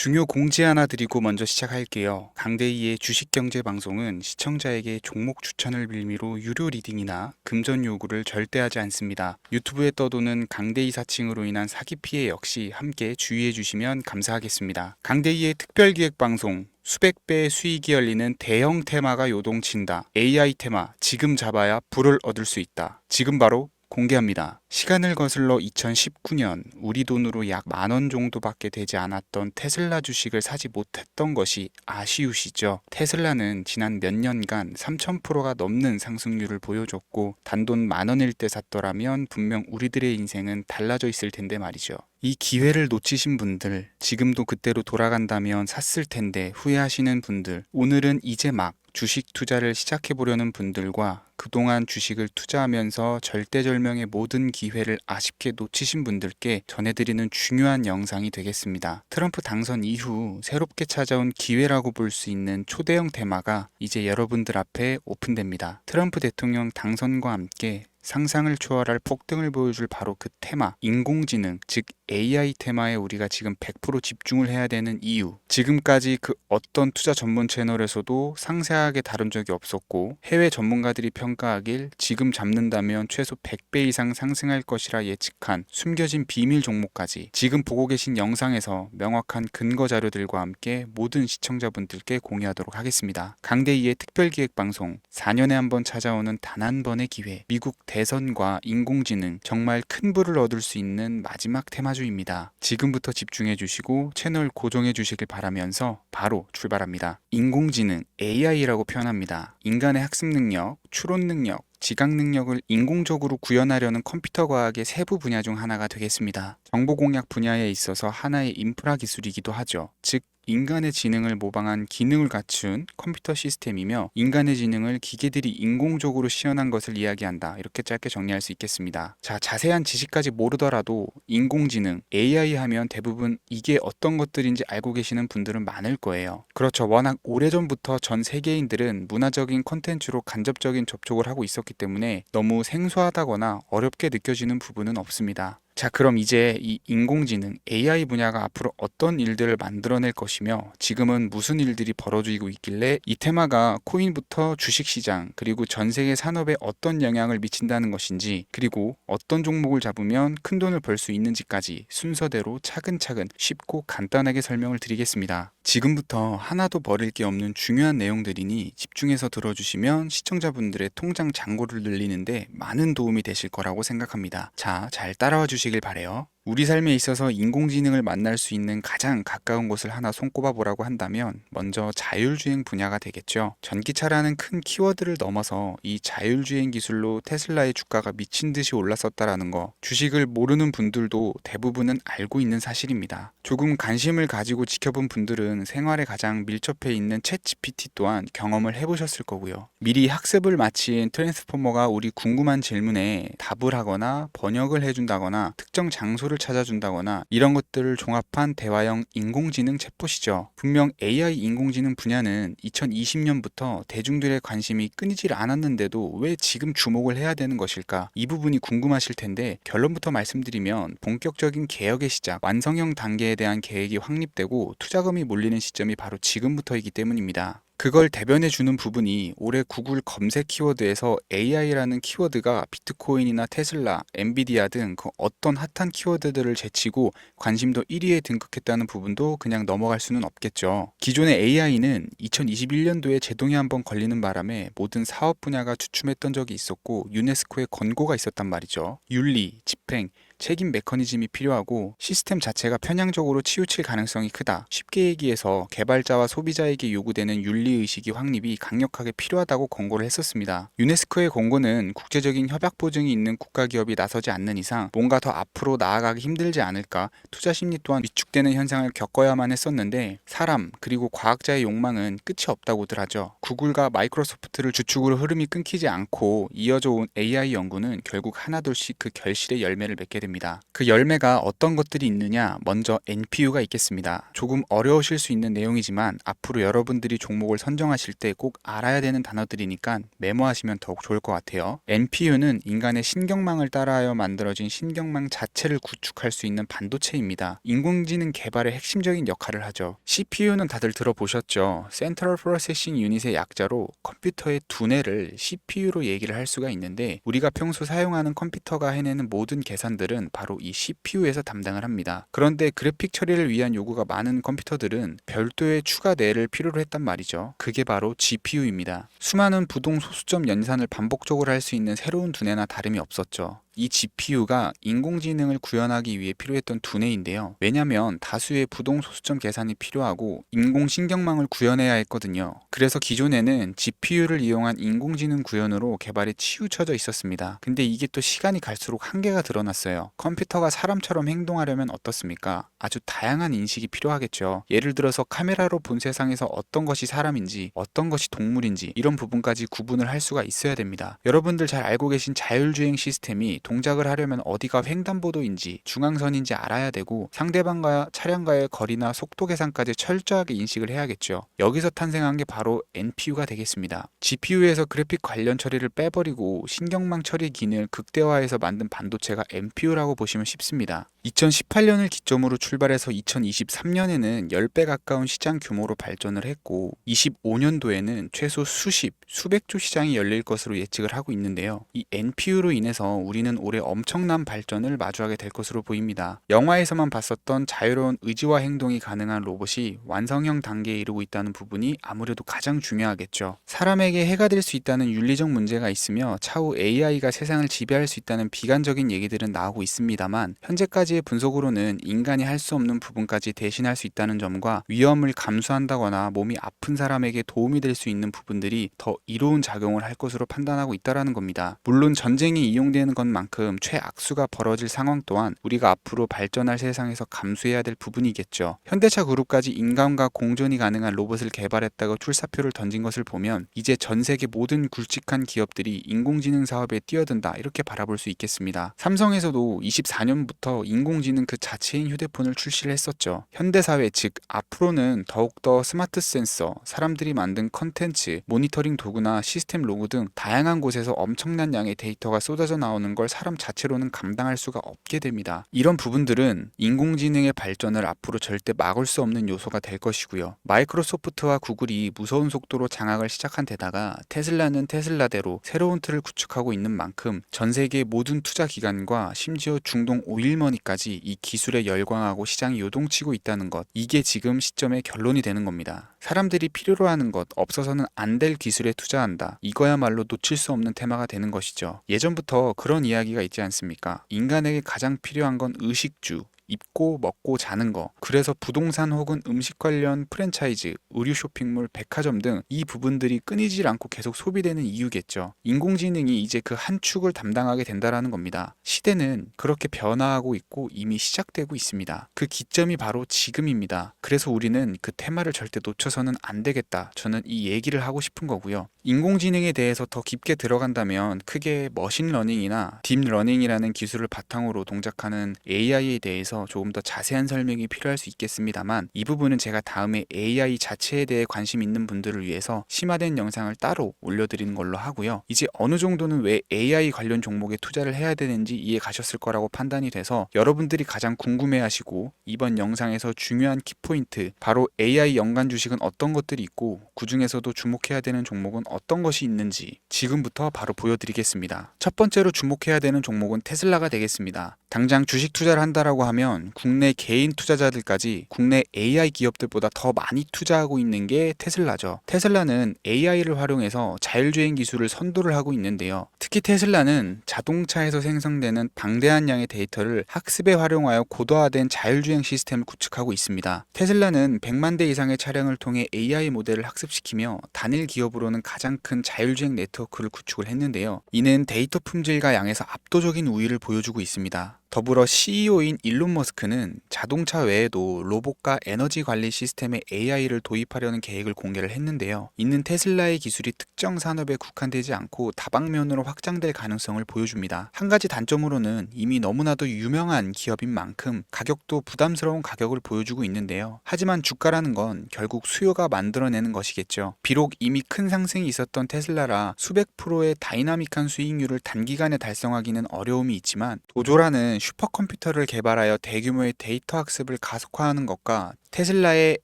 중요 공지 하나 드리고 먼저 시작할게요. 강대희의 주식경제방송은 시청자에게 종목 추천을 빌미로 유료 리딩이나 금전 요구를 절대 하지 않습니다. 유튜브에 떠도는 강대희 사칭으로 인한 사기 피해 역시 함께 주의해 주시면 감사하겠습니다. 강대희의 특별기획방송 수백 배의 수익이 열리는 대형 테마가 요동친다. AI 테마 지금 잡아야 불을 얻을 수 있다. 지금 바로 공개합니다. 시간을 거슬러 2019년 우리 돈으로 약 10,000원 정도밖에 되지 않았던 테슬라 주식을 사지 못했던 것이 아쉬우시죠? 테슬라는 지난 몇 년간 3000%가 넘는 상승률을 보여줬고 단돈 10,000원일 때 샀더라면 분명 우리들의 인생은 달라져 있을 텐데 말이죠. 이 기회를 놓치신 분들, 지금도 그때로 돌아간다면 샀을 텐데 후회하시는 분들, 오늘은 이제 막 주식 투자를 시작해 보려는 분들과 그동안 주식을 투자하면서 절대절명의 모든 기회를 아쉽게 놓치신 분들께 전해드리는 중요한 영상이 되겠습니다. 트럼프 당선 이후 새롭게 찾아온 기회라고 볼 수 있는 초대형 테마가 이제 여러분들 앞에 오픈됩니다. 트럼프 대통령 당선과 함께 상상을 초월할 폭등을 보여줄 바로 그 테마, 인공지능, 즉 AI 테마에 우리가 지금 100% 집중을 해야 되는 이유. 지금까지 그 어떤 투자 전문 채널에서도 상세하게 다룬 적이 없었고 해외 전문가들이 평가하길 지금 잡는다면 최소 100배 이상 상승할 것이라 예측한 숨겨진 비밀 종목까지 지금 보고 계신 영상에서 명확한 근거 자료들과 함께 모든 시청자분들께 공유하도록 하겠습니다. 강대희의 특별기획방송 4년에 한 번 찾아오는 단 한 번의 기회, 미국 대선과 인공지능, 정말 큰 부를 얻을 수 있는 마지막 테마주입니다. 지금부터 집중해 주시고 채널 고정해 주시길 바라면서 바로 출발합니다. 인공지능, AI라고 표현합니다. 인간의 학습 능력, 추론 능력, 지각 능력을 인공적으로 구현하려는 컴퓨터 과학의 세부 분야 중 하나가 되겠습니다. 정보 공략 분야에 있어서 하나의 인프라 기술이기도 하죠. 즉 인간의 지능을 모방한 기능을 갖춘 컴퓨터 시스템이며 인간의 지능을 기계들이 인공적으로 시연한 것을 이야기한다. 이렇게 짧게 정리할 수 있겠습니다. 자, 자세한 지식까지 모르더라도 인공지능, AI 하면 대부분 이게 어떤 것들인지 알고 계시는 분들은 많을 거예요. 그렇죠. 워낙 오래전부터 전 세계인들은 문화적인 콘텐츠로 간접적인 접촉을 하고 있었기 때문에 너무 생소하다거나 어렵게 느껴지는 부분은 없습니다. 자, 그럼 이제 이 인공지능, AI 분야가 앞으로 어떤 일들을 만들어낼 것이며 지금은 무슨 일들이 벌어지고 있길래 이 테마가 코인부터 주식시장 그리고 전 세계 산업에 어떤 영향을 미친다는 것인지 그리고 어떤 종목을 잡으면 큰 돈을 벌 수 있는지까지 순서대로 차근차근 쉽고 간단하게 설명을 드리겠습니다. 지금부터 하나도 버릴 게 없는 중요한 내용들이니 집중해서 들어주시면 시청자분들의 통장 잔고를 늘리는데 많은 도움이 되실 거라고 생각합니다. 자, 잘 따라와 주시길 바래요. 우리 삶에 있어서 인공지능을 만날 수 있는 가장 가까운 곳을 하나 손꼽아 보라고 한다면 먼저 자율주행 분야가 되겠죠. 전기차라는 큰 키워드를 넘어서 이 자율주행 기술로 테슬라의 주가가 미친 듯이 올랐었다라는 거, 주식을 모르는 분들도 대부분은 알고 있는 사실입니다. 조금 관심을 가지고 지켜본 분들은 생활에 가장 밀접해 있는 챗 GPT 또한 경험을 해보셨을 거고요. 미리 학습을 마친 트랜스포머가 우리 궁금한 질문에 답을 하거나 번역을 해준다거나 특정 장소를 찾아준다거나 이런 것들을 종합한 대화형 인공지능 챗봇이죠. 분명 AI 인공지능 분야는 2020년부터 대중들의 관심이 끊이질 않았는데도 왜 지금 주목을 해야 되는 것일까? 이 부분이 궁금하실 텐데 결론부터 말씀드리면 본격적인 개혁의 시작, 완성형 단계에 대한 계획이 확립되고 투자금이 몰리는 시점이 바로 지금부터이기 때문입니다. 그걸 대변해 주는 부분이 올해 구글 검색 키워드에서 AI라는 키워드가 비트코인이나 테슬라, 엔비디아 등 그 어떤 핫한 키워드들을 제치고 관심도 1위에 등극했다는 부분도 그냥 넘어갈 수는 없겠죠. 기존의 AI는 2021년도에 제동이 한번 걸리는 바람에 모든 사업 분야가 주춤했던 적이 있었고 유네스코의 권고가 있었단 말이죠. 윤리, 집행, 책임 메커니즘이 필요하고 시스템 자체가 편향적으로 치우칠 가능성이 크다. 쉽게 얘기해서 개발자와 소비자에게 요구되는 윤리의식이 확립이 강력하게 필요하다고 권고를 했었습니다. 유네스코의 권고는 국제적인 협약 보증이 있는 국가기업이 나서지 않는 이상 뭔가 더 앞으로 나아가기 힘들지 않을까, 투자 심리 또한 위축되는 현상을 겪어야만 했었는데 사람 그리고 과학자의 욕망은 끝이 없다고들 하죠. 구글과 마이크로소프트를 주축으로 흐름이 끊기지 않고 이어져 온 AI 연구는 결국 하나둘씩 그 결실의 열매를 맺게 됩니다. 됩니다. 그 열매가 어떤 것들이 있느냐, 먼저 NPU가 있겠습니다. 조금 어려우실 수 있는 내용이지만 앞으로 여러분들이 종목을 선정하실 때 꼭 알아야 되는 단어들이니까 메모하시면 더욱 좋을 것 같아요. NPU는 인간의 신경망을 따라하여 만들어진 신경망 자체를 구축할 수 있는 반도체입니다. 인공지능 개발의 핵심적인 역할을 하죠. CPU는 다들 들어보셨죠? Central Processing Unit의 약자로 컴퓨터의 두뇌를 CPU로 얘기를 할 수가 있는데, 우리가 평소 사용하는 컴퓨터가 해내는 모든 계산들은 바로 이 CPU에서 담당을 합니다. 그런데 그래픽 처리를 위한 요구가 많은 컴퓨터들은 별도의 추가 뇌를 필요로 했단 말이죠. 그게 바로 GPU입니다. 수많은 부동 소수점 연산을 반복적으로 할 수 있는 새로운 두뇌나 다름이 없었죠. 이 GPU가 인공지능을 구현하기 위해 필요했던 두뇌인데요. 왜냐면 다수의 부동 소수점 계산이 필요하고 인공신경망을 구현해야 했거든요. 그래서 기존에는 GPU를 이용한 인공지능 구현으로 개발이 치우쳐져 있었습니다. 근데 이게 또 시간이 갈수록 한계가 드러났어요. 컴퓨터가 사람처럼 행동하려면 어떻습니까? 아주 다양한 인식이 필요하겠죠. 예를 들어서 카메라로 본 세상에서 어떤 것이 사람인지, 어떤 것이 동물인지 이런 부분까지 구분을 할 수가 있어야 됩니다. 여러분들 잘 알고 계신 자율주행 시스템이 동작을 하려면 어디가 횡단보도인지 중앙선인지 알아야 되고, 상대방과 차량과의 거리나 속도 계산까지 철저하게 인식을 해야겠죠. 여기서 탄생한 게 바로 NPU가 되겠습니다. GPU에서 그래픽 관련 처리를 빼버리고 신경망 처리 기능을 극대화해서 만든 반도체가 NPU라고 보시면 쉽습니다. 2018년을 기점으로 출발해서 2023년에는 10배 가까운 시장 규모로 발전을 했고, 25년도에는 최소 수백 조 시장이 열릴 것으로 예측을 하고 있는데요. 이 NPU로 인해서 우리는 올해 엄청난 발전을 마주하게 될 것으로 보입니다. 영화에서만 봤었던 자유로운 의지와 행동이 가능한 로봇이 완성형 단계에 이르고 있다는 부분이 아무래도 가장 중요하겠죠. 사람에게 해가 될 수 있다는 윤리적 문제가 있으며 차후 AI가 세상을 지배할 수 있다는 비관적인 얘기들은 나오고 있습니다만, 현재까지의 분석으로는 인간이 할 수 없는 부분까지 대신할 수 있다는 점과 위험을 감수한다거나 몸이 아픈 사람에게 도움이 될 수 있는 부분들이 더 이로운 작용을 할 것으로 판단하고 있다는 겁니다. 물론 전쟁이 이용되는 것만큼 최악수가 벌어질 상황 또한 우리가 앞으로 발전할 세상에서 감수해야 될 부분이겠죠. 현대차 그룹까지 인간과 공존이 가능한 로봇을 개발했다고 출사표를 던진 것을 보면 이제 전 세계 모든 굵직한 기업들이 인공지능 사업에 뛰어든다, 이렇게 바라볼 수 있겠습니다. 삼성에서도 24년부터 인공지능 그 자체인 휴대폰을 출시를 했었죠. 현대사회, 즉 앞으로는 더욱더 스마트 센서, 사람들이 만든 컨텐츠, 모니터링 도구나 시스템 로그 등 다양한 곳에서 엄청난 양의 데이터가 쏟아져 나오는 걸 사람 자체로는 감당할 수가 없게 됩니다. 이런 부분들은 인공지능의 발전을 앞으로 절대 막을 수 없는 요소가 될 것이고요. 마이크로소프트와 구글이 무서운 속도로 장악을 시작한 데다가 테슬라는 테슬라대로 새로운 틀을 구축하고 있는 만큼 전 세계 모든 투자 기관과 심지어 중동 오일머니까지 이 기술에 열광하고 시장이 요동치고 있다는 것, 이게 지금 시점의 결론이 되는 겁니다. 사람들이 필요로 하는 것, 없어서는 안 될 기술에 투자한다. 이거야말로 놓칠 수 없는 테마가 되는 것이죠. 예전부터 그런 이야기가 있지 않습니까? 인간에게 가장 필요한 건 의식주, 입고 먹고 자는 거. 그래서 부동산 혹은 음식 관련 프랜차이즈, 의류 쇼핑몰, 백화점 등 이 부분들이 끊이질 않고 계속 소비되는 이유겠죠. 인공지능이 이제 그 한 축을 담당하게 된다라는 겁니다. 시대는 그렇게 변화하고 있고 이미 시작되고 있습니다. 그 기점이 바로 지금입니다. 그래서 우리는 그 테마를 절대 놓쳐서는 안 되겠다. 저는 이 얘기를 하고 싶은 거고요. 인공지능에 대해서 더 깊게 들어간다면 크게 머신러닝이나 딥러닝이라는 기술을 바탕으로 동작하는 AI에 대해서 조금 더 자세한 설명이 필요할 수 있겠습니다만, 이 부분은 제가 다음에 AI 자체에 대해 관심 있는 분들을 위해서 심화된 영상을 따로 올려드리는 걸로 하고요. 이제 어느 정도는 왜 AI 관련 종목에 투자를 해야 되는지 이해 가셨을 거라고 판단이 돼서 여러분들이 가장 궁금해하시고 이번 영상에서 중요한 키포인트, 바로 AI 연관 주식은 어떤 것들이 있고 그 중에서도 주목해야 되는 종목은 어떤 것이 있는지 지금부터 바로 보여드리겠습니다. 첫 번째로 주목해야 되는 종목은 테슬라가 되겠습니다. 당장 주식 투자를 한다라고 하면 국내 개인 투자자들까지 국내 AI 기업들보다 더 많이 투자하고 있는 게 테슬라죠. 테슬라는 AI를 활용해서 자율주행 기술을 선도를 하고 있는데요. 특히 테슬라는 자동차에서 생성되는 방대한 양의 데이터를 학습에 활용하여 고도화된 자율주행 시스템을 구축하고 있습니다. 테슬라는 100만 대 이상의 차량을 통해 AI 모델을 학습시키며 단일 기업으로는 가장 큰 자율주행 네트워크를 구축을 했는데요. 이는 데이터 품질과 양에서 압도적인 우위를 보여주고 있습니다. 더불어 CEO인 일론 머스크는 자동차 외에도 로봇과 에너지 관리 시스템에 AI를 도입하려는 계획을 공개를 했는데요. 이는 테슬라의 기술이 특정 산업에 국한되지 않고 다방면으로 확장될 가능성을 보여줍니다. 한 가지 단점으로는 이미 너무나도 유명한 기업인 만큼 가격도 부담스러운 가격을 보여주고 있는데요. 하지만 주가라는 건 결국 수요가 만들어내는 것이겠죠. 비록 이미 큰 상승이 있었던 테슬라라 수백 프로의 다이나믹한 수익률을 단기간에 달성하기는 어려움이 있지만 도조라는 슈퍼컴퓨터를 개발하여 대규모의 데이터 학습을 가속화하는 것과 테슬라의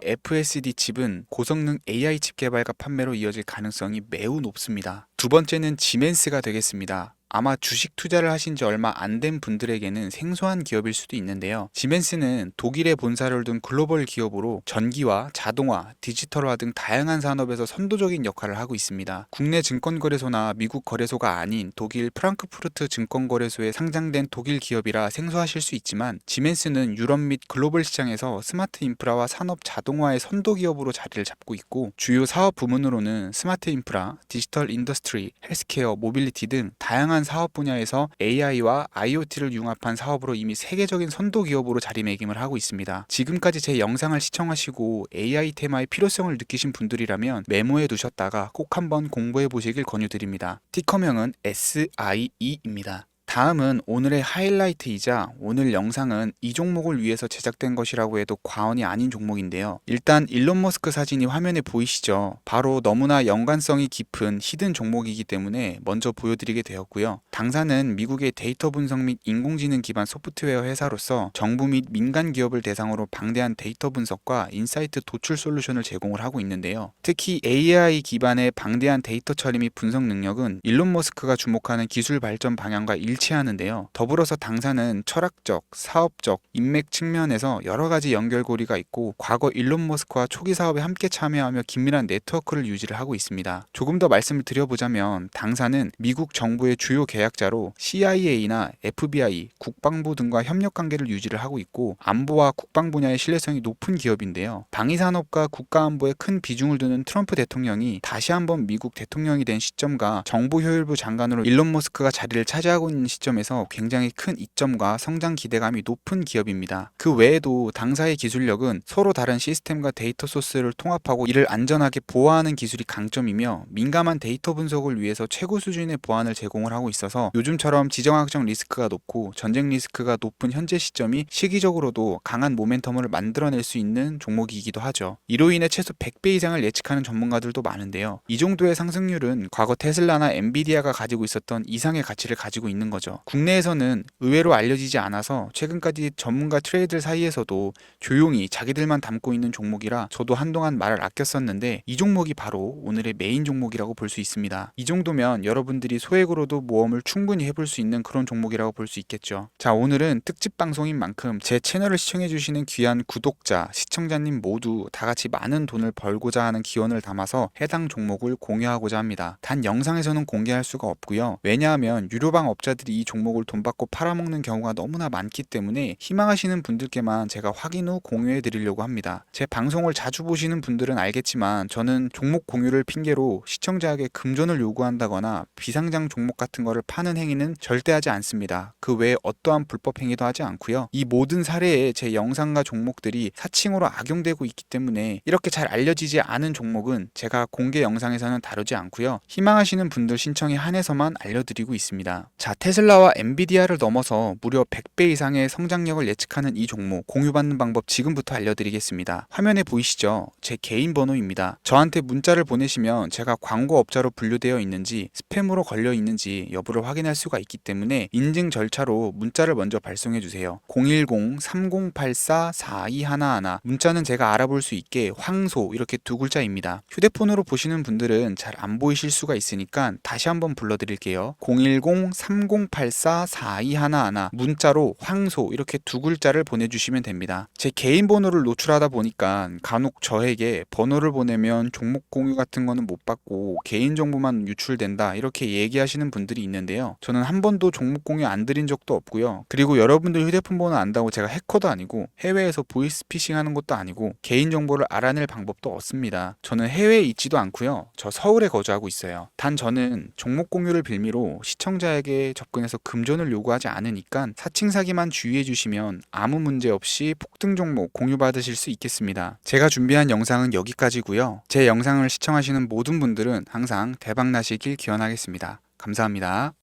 FSD 칩은 고성능 AI 칩 개발과 판매로 이어질 가능성이 매우 높습니다. 두 번째는 지멘스가 되겠습니다. 아마 주식 투자를 하신 지 얼마 안 된 분들에게는 생소한 기업일 수도 있는데요. 지멘스는 독일에 본사를 둔 글로벌 기업으로 전기와 자동화, 디지털화 등 다양한 산업에서 선도적인 역할을 하고 있습니다. 국내 증권거래소나 미국 거래소가 아닌 독일 프랑크푸르트 증권거래소에 상장된 독일 기업이라 생소하실 수 있지만 지멘스는 유럽 및 글로벌 시장에서 스마트 인프라와 산업 자동화의 선도 기업으로 자리를 잡고 있고 주요 사업 부문으로는 스마트 인프라, 디지털 인더스트리, 헬스케어, 모빌리티 등 다양한 사업 분야에서 AI와 IoT를 융합한 사업으로 이미 세계적인 선도 기업으로 자리매김을 하고 있습니다. 지금까지 제 영상을 시청하시고 AI 테마의 필요성을 느끼신 분들이라면 메모해 두셨다가 꼭 한번 공부해 보시길 권유드립니다. 티커명은 SIE입니다. 다음은 오늘의 하이라이트이자 오늘 영상은 이 종목을 위해서 제작된 것이라고 해도 과언이 아닌 종목인데요. 일단 일론 머스크 사진이 화면에 보이시죠? 바로 너무나 연관성이 깊은 히든 종목이기 때문에 먼저 보여드리게 되었고요. 당사는 미국의 데이터 분석 및 인공지능 기반 소프트웨어 회사로서 정부 및 민간 기업을 대상으로 방대한 데이터 분석과 인사이트 도출 솔루션을 제공을 하고 있는데요. 특히 AI 기반의 방대한 데이터 처리 및 분석 능력은 일론 머스크가 주목하는 기술 발전 방향과 일치하는데요. 더불어서 당사는 철학적, 사업적, 인맥 측면에서 여러 가지 연결고리가 있고 과거 일론 머스크와 초기 사업에 함께 참여하며 긴밀한 네트워크를 유지를 하고 있습니다. 조금 더 말씀을 드려보자면 당사는 미국 정부의 주요 계약자로 CIA나 FBI, 국방부 등과 협력 관계를 유지를 하고 있고 안보와 국방 분야의 신뢰성이 높은 기업인데요. 방위산업과 국가안보에 큰 비중을 두는 트럼프 대통령이 다시 한번 미국 대통령이 된 시점과 정보효율부 장관으로 일론 머스크가 자리를 차지하고 있는 시점에서 굉장히 큰 이점과 성장 기대감이 높은 기업입니다. 그 외에도 당사의 기술력은 서로 다른 시스템과 데이터 소스를 통합하고 이를 안전하게 보호하는 기술이 강점이며 민감한 데이터 분석을 위해서 최고 수준의 보안을 제공을 하고 있어서 요즘처럼 지정학적 리스크가 높고 전쟁 리스크가 높은 현재 시점이 시기적으로도 강한 모멘텀을 만들어낼 수 있는 종목이기도 하죠. 이로 인해 최소 100배 이상을 예측하는 전문가들도 많은데요. 이 정도의 상승률은 과거 테슬라나 엔비디아가 가지고 있었던 이상의 가치를 가지고 있는 거죠. 국내에서는 의외로 알려지지 않아서 최근까지 전문가 트레이더 사이에서도 조용히 자기들만 담고 있는 종목이라 저도 한동안 말을 아꼈었는데 이 종목이 바로 오늘의 메인 종목이라고 볼 수 있습니다. 이 정도면 여러분들이 소액으로도 모험을 충분히 해볼 수 있는 그런 종목이라고 볼 수 있겠죠. 자, 오늘은 특집 방송인 만큼 제 채널을 시청해주시는 귀한 구독자, 시청자님 모두 다 같이 많은 돈을 벌고자 하는 기원을 담아서 해당 종목을 공유하고자 합니다. 단 영상에서는 공개할 수가 없고요. 왜냐하면 유료방 업자들이 이 종목을 돈 받고 팔아먹는 경우가 너무나 많기 때문에 희망하시는 분들께만 제가 확인 후 공유해 드리려고 합니다. 제 방송을 자주 보시는 분들은 알겠지만 저는 종목 공유를 핑계로 시청자에게 금전을 요구한다거나 비상장 종목 같은 거를 파는 행위는 절대 하지 않습니다. 그 외에 어떠한 불법 행위도 하지 않고요. 이 모든 사례에 제 영상과 종목들이 사칭으로 악용되고 있기 때문에 이렇게 잘 알려지지 않은 종목은 제가 공개 영상에서는 다루지 않고요. 희망하시는 분들 신청에 한해서만 알려드리고 있습니다. 자, 테슬라와 엔비디아를 넘어서 무려 100배 이상의 성장력을 예측하는 이 종목 공유받는 방법 지금부터 알려드리겠습니다. 화면에 보이시죠? 제 개인 번호입니다. 저한테 문자를 보내시면 제가 광고업자로 분류되어 있는지 스팸으로 걸려 있는지 여부를 확인할 수가 있기 때문에 인증 절차로 문자를 먼저 발송해 주세요. 010-3084-4211 문자는 제가 알아볼 수 있게 황소 이렇게 두 글자입니다. 휴대폰으로 보시는 분들은 잘 안 보이실 수가 있으니까 다시 한번 불러드릴게요. 010-3084-4211 문자로 황소 이렇게 두 글자를 보내주시면 됩니다. 제 개인 번호를 노출하다 보니까 간혹 저에게 번호를 보내면 종목 공유 같은 거는 못 받고 개인정보만 유출된다 이렇게 얘기하시는 분들이 있는데요. 저는 한 번도 종목 공유 안 드린 적도 없고요. 그리고 여러분들 휴대폰 번호 안다고 제가 해커도 아니고 해외에서 보이스피싱 하는 것도 아니고 개인정보를 알아낼 방법도 없습니다. 저는 해외에 있지도 않고요. 저 서울에 거주하고 있어요. 단 저는 종목 공유를 빌미로 시청자에게 접근해서 금전을 요구하지 않으니까 사칭 사기만 주의해 주시면 아무 문제 없이 폭등 종목 공유받으실 수 있겠습니다. 제가 준비한 영상은 여기까지고요. 제 영상을 시청하시는 모든 분들은 항상 대박 나시길 기원하겠습니다. 감사합니다.